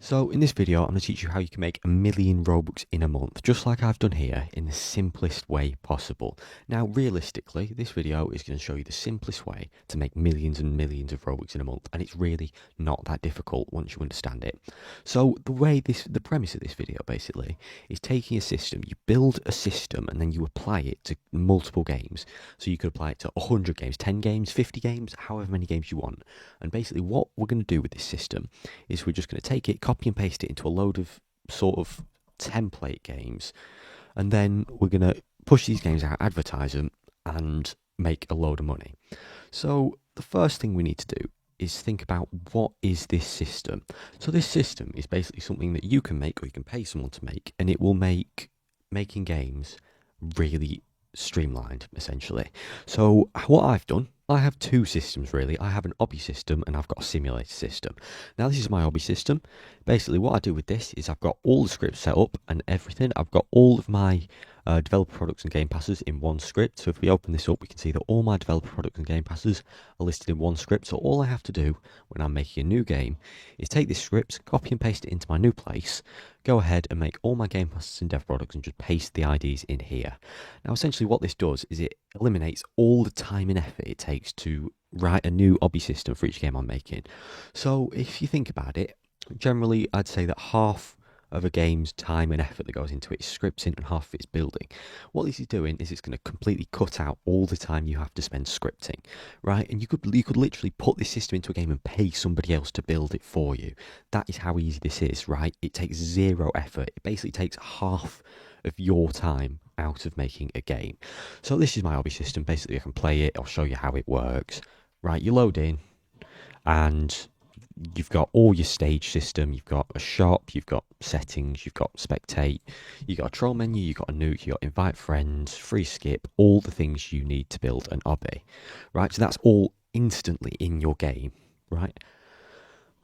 So in this video, I'm going to teach you how you can make 1,000,000 Robux in a month, just like I've done here, in the simplest way possible. Now, realistically, this video is going to show you the simplest way to make millions and millions of Robux in a month, and it's really not that difficult once you understand it. So the premise of this video basically is taking a system, you build a system, and then you apply it to multiple games. So you could apply it to 100 games, 10 games, 50 games, however many games you want. And basically what we're going to do with this system is we're just going to take it, copy and paste it into a load of sort of template games, and then we're going to push these games out, advertise them, and make a load of money. So the first thing we need to do is think about what is this system. So this system is basically something that you can make or you can pay someone to make, and it will make making games really streamlined, essentially. So what I've done, I have two systems really. I have an obby system and I've got a simulator system. Now this is my obby system. Basically what I do with this is I've got all the scripts set up and everything. I've got all of my developer products and game passes in one script. So if we open this up, we can see that all my developer products and game passes are listed in one script. So all I have to do when I'm making a new game is take this script, copy and paste it into my new place, go ahead and make all my game passes and dev products and just paste the IDs in here. Now essentially what this does is it eliminates all the time and effort it takes to write a new obby system for each game I'm making. So if you think about it, generally I'd say that half of a game's time and effort that goes into it is scripting and half of it is building. What this is doing is it's going to completely cut out all the time you have to spend scripting, right? And you could literally put this system into a game and pay somebody else to build it for you. That is how easy this is, right? It takes zero effort. It basically takes half of your time out of making a game. So this is my obby system. Basically I can play it, I'll show you how it works. Right, you load in and you've got all your stage system, you've got a shop, you've got settings, you've got spectate, you've got a troll menu, you've got a nuke, you've got invite friends, free skip, all the things you need to build an obby, right? So that's all instantly in your game, right?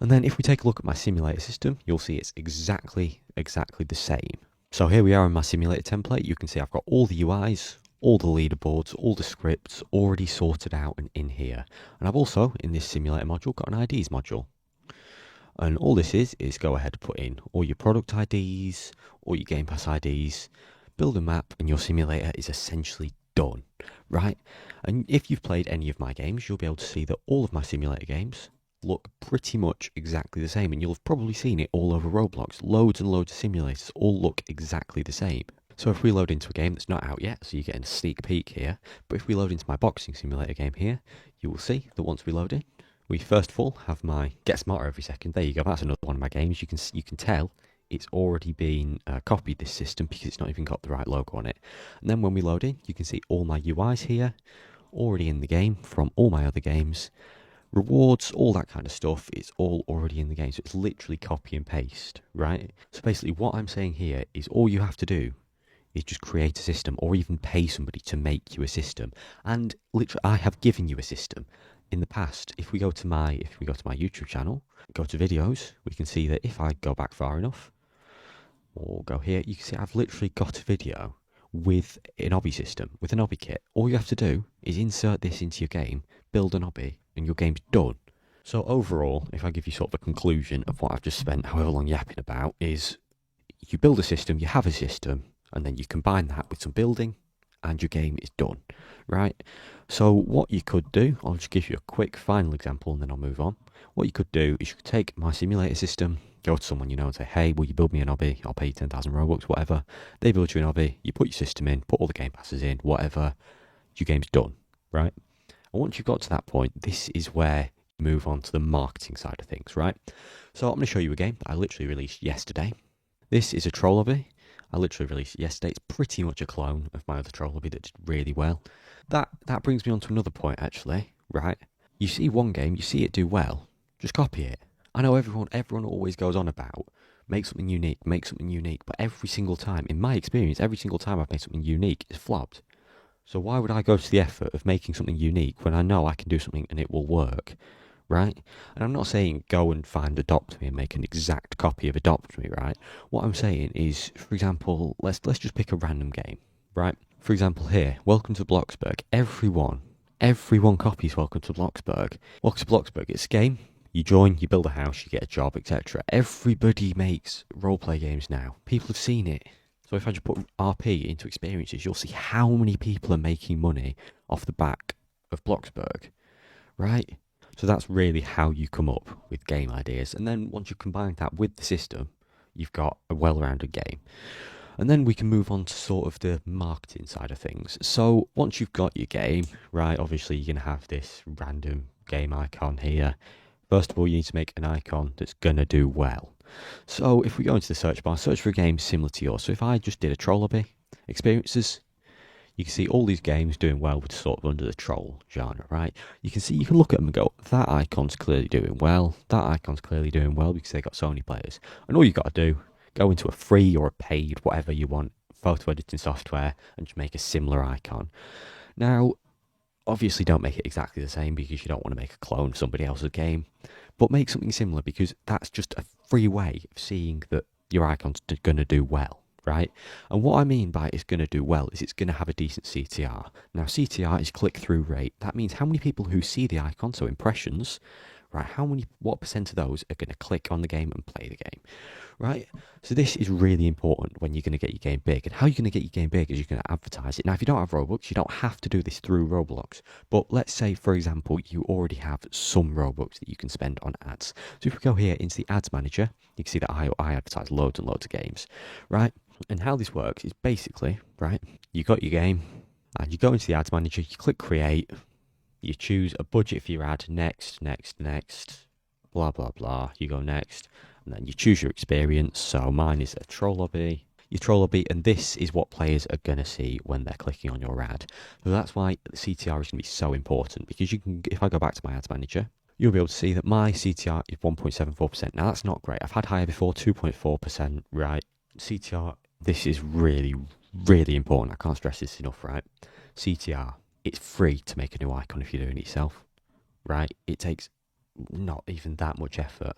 And then if we take a look at my simulator system, you'll see it's exactly the same. So here we are in my simulator template. You can see I've got all the UIs, all the leaderboards, all the scripts already sorted out and in here. And I've also, in this simulator module, got an IDs module. And all this is go ahead and put in all your product IDs, all your Game Pass IDs, build a map, and your simulator is essentially done, right? And if you've played any of my games, you'll be able to see that all of my simulator games look pretty much exactly the same, and you'll have probably seen it all over Roblox. Loads and loads of simulators all look exactly the same. So if we load into a game that's not out yet, so you're getting a sneak peek here, but if we load into my boxing simulator game here, you will see that once we load in, we first of all have my Get Smarter Every Second. There you go, that's another one of my games. You can tell it's already been copied, this system, because it's not even got the right logo on it. And then when we load in, you can see all my UIs here, already in the game from all my other games. Rewards, all that kind of stuff, it's all already in the game. So it's literally copy and paste, right? So basically what I'm saying here is all you have to do is just create a system or even pay somebody to make you a system. And literally I have given you a system in the past. If we go to my YouTube channel, go to videos, we can see that if I go back far enough or go here, you can see I've literally got a video with an obby system, with an obby kit. All you have to do is insert this into your game, build an obby, and your game's done. So overall, if I give you sort of a conclusion of what I've just spent however long yapping about, is you build a system, you have a system, and then you combine that with some building, and your game is done, right? So what you could do, I'll just give you a quick final example and then I'll move on. What you could do is you could take my simulator system, go to someone you know and say, hey, will you build me an obby? I'll pay you 10,000 Robux, whatever. They build you an obby, you put your system in, put all the game passes in, whatever, your game's done, right? And once you've got to that point, this is where you move on to the marketing side of things, right? So I'm going to show you a game that I literally released yesterday. This is a troll obby. I literally released it yesterday. It's pretty much a clone of my other troll obby that did really well. That brings me on to another point, actually, right? You see one game, you see it do well, just copy it. I know everyone always goes on about make something unique, but every single time, in my experience, every single time I've made something unique, it's flopped. So why would I go to the effort of making something unique when I know I can do something and it will work, right? And I'm not saying go and find Adopt Me and make an exact copy of Adopt Me, right? What I'm saying is, for example, let's just pick a random game, right? For example here, Welcome to Bloxburg. Everyone copies Welcome to Bloxburg. Welcome to Bloxburg, it's a game. You join, you build a house, you get a job, etc. Everybody makes roleplay games now. People have seen it. So if I just put RP into experiences, you'll see how many people are making money off the back of Bloxburg, right? So that's really how you come up with game ideas. And then once you combine that with the system, you've got a well-rounded game. And then we can move on to sort of the marketing side of things. So once you've got your game, right, obviously you're going to have this random game icon here. First of all, you need to make an icon that's going to do well. So if we go into the search bar, search for a game similar to yours. So if I just did a troll lobby experiences, you can see all these games doing well with sort of under the troll genre, right? You can look at them and go, that icon's clearly doing well. That icon's clearly doing well because they got so many players. And all you got to do, go into a free or a paid, whatever you want, photo editing software and just make a similar icon. Now, obviously don't make it exactly the same because you don't want to make a clone of somebody else's game, but make something similar because that's just a free way of seeing that your icon's going to do well, right? And what I mean by it's going to do well is it's going to have a decent CTR. Now, CTR is click-through rate. That means how many people who see the icon, so impressions, right? What percent of those are going to click on the game and play the game, right? So this is really important when you're going to get your game big. And how you're going to get your game big is you're going to advertise it. Now, if you don't have Robux, you don't have to do this through Roblox. But let's say, for example, you already have some Robux that you can spend on ads. So if we go here into the ads manager, you can see that I advertise loads and loads of games, right? And how this works is basically, right, you got your game and you go into the ads manager, you click create, you choose a budget for your ad, next, blah, blah, blah. You go next, and then you choose your experience. So mine is a troll lobby, your troll lobby, and this is what players are going to see when they're clicking on your ad. So that's why the CTR is going to be so important, because you can, if I go back to my ads manager, you'll be able to see that my CTR is 1.74%. Now that's not great. I've had higher before, 2.4%, right? CTR, this is really, really important. I can't stress this enough, right? CTR. It's free to make a new icon if you're doing it yourself, right? It takes not even that much effort.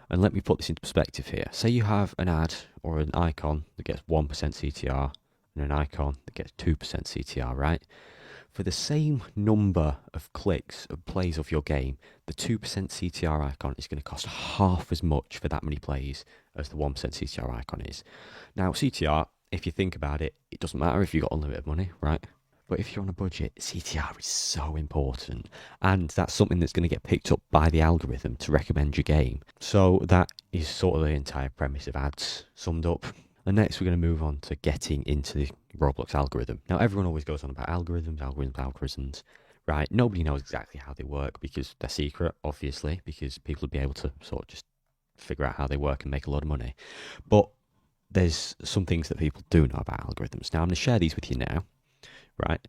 And let me put this into perspective here. Say you have an ad or an icon that gets 1% CTR and an icon that gets 2% CTR, right? For the same number of clicks and plays of your game, the 2% CTR icon is going to cost half as much for that many plays as the 1% CTR icon is. Now, CTR, if you think about it, it doesn't matter if you've got unlimited money, right? But if you're on a budget, CTR is so important. And that's something that's going to get picked up by the algorithm to recommend your game. So that is sort of the entire premise of ads summed up. And next we're going to move on to getting into the Roblox algorithm. Now everyone always goes on about algorithms, right? Nobody knows exactly how they work because they're secret, obviously, because people will be able to sort of just figure out how they work and make a lot of money. But there's some things that people do know about algorithms. Now I'm going to share these with you now. Right.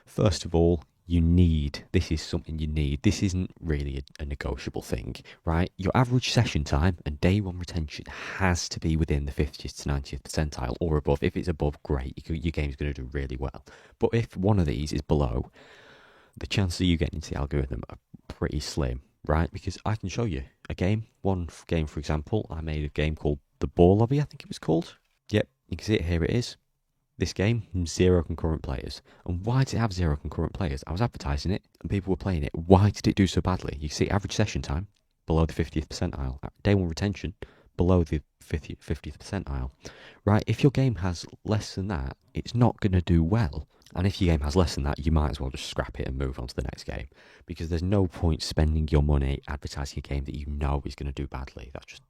First of all, this is something you need. This isn't really a negotiable thing, right? Your average session time and day one retention has to be within the 50th to 90th percentile or above. If it's above, great, your game's going to do really well. But if one of these is below, the chances of you getting into the algorithm are pretty slim, right? Because I can show you one game, for example, I made a game called The Ball Lobby, I think it was called. Yep, you can see it, here it is. This game, 0 concurrent players. And why did it have 0 concurrent players? I was advertising it and people were playing it. Why did it do so badly? You see average session time below the 50th percentile. Day one retention below the 50th percentile. Right, if your game has less than that, it's not going to do well. And if your game has less than that, you might as well just scrap it and move on to the next game. Because there's no point spending your money advertising a game that you know is going to do badly. That's just...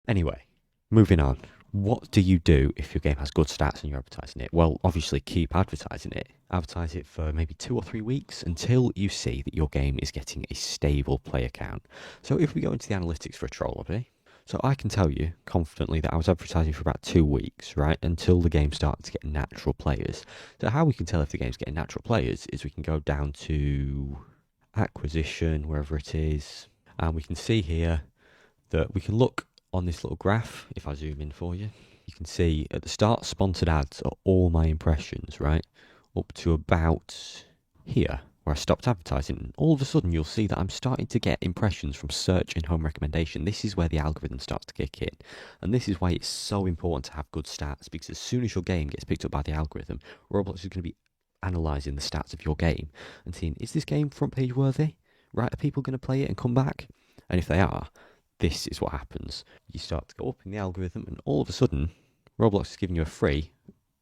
Anyway, moving on. What do you do if your game has good stats and you're advertising it? Well, obviously keep advertising it. Advertise it for maybe 2 or 3 weeks until you see that your game is getting a stable player count. So if we go into the analytics for a troll lobby, so I can tell you confidently that I was advertising for about 2 weeks, right, until the game started to get natural players. So how we can tell if the game's getting natural players is we can go down to acquisition, wherever it is, and we can see here that we can look on this little graph. If I zoom in for you, you can see at the start, sponsored ads are all my impressions, right? Up to about here, where I stopped advertising. And all of a sudden, you'll see that I'm starting to get impressions from search and home recommendation. This is where the algorithm starts to kick in. And this is why it's so important to have good stats, because as soon as your game gets picked up by the algorithm, Roblox is going to be analysing the stats of your game and seeing, is this game front page worthy? right? Are people going to play it and come back? And if they are, this is what happens. You start to go up in the algorithm, and all of a sudden, Roblox is giving you a free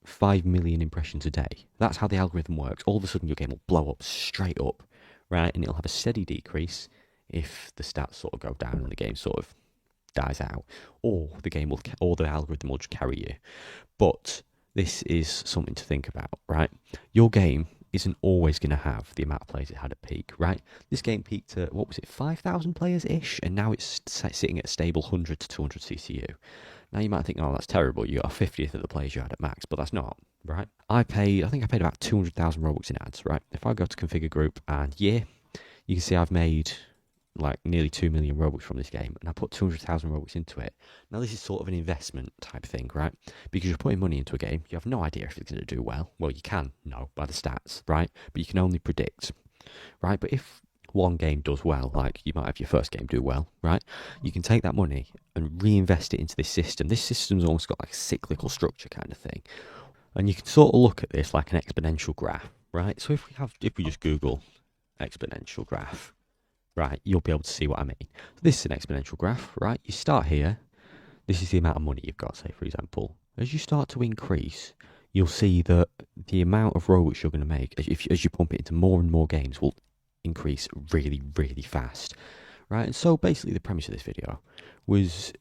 5 million impressions a day. That's how the algorithm works. All of a sudden, your game will blow up straight up, right? And it'll have a steady decrease if the stats sort of go down and the game sort of dies out, or the algorithm will just carry you. But this is something to think about, right? Your game isn't always going to have the amount of players it had at peak, right? This game peaked at, 5,000 players-ish, and now it's sitting at a stable 100 to 200 CCU. Now you might think, oh, that's terrible, you got a 50th of the players you had at max, but that's not, right? I think I paid about 200,000 Robux in ads, right? If I go to configure group and you can see I've made like nearly 2 million Robux from this game, and I put 200,000 Robux into it. Now this is sort of an investment type thing, right? Because you're putting money into a game, you have no idea if it's going to do well. Well, you can know by the stats, right? But you can only predict, right? But if one game does well, like you might have your first game do well, right? You can take that money and reinvest it into this system. This system's almost got like a cyclical structure kind of thing. And you can sort of look at this like an exponential graph, right? So if we just Google exponential graph, right, you'll be able to see what I mean. So this is an exponential graph, right? You start here. This is the amount of money you've got, say, for example. As you start to increase, you'll see that the amount of Robux you're going to make, as you pump it into more and more games, will increase really, really fast, right? And so basically the premise of this video was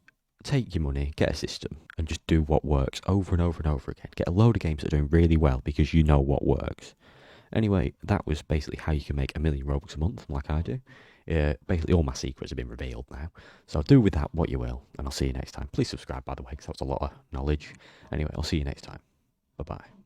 take your money, get a system, and just do what works over and over and over again. Get a load of games that are doing really well because you know what works. Anyway, that was basically how you can make 1 million Robux a month, like I do. Basically, all my secrets have been revealed now. So do with that what you will, and I'll see you next time. Please subscribe, by the way, because that was a lot of knowledge. Anyway, I'll see you next time. Bye-bye.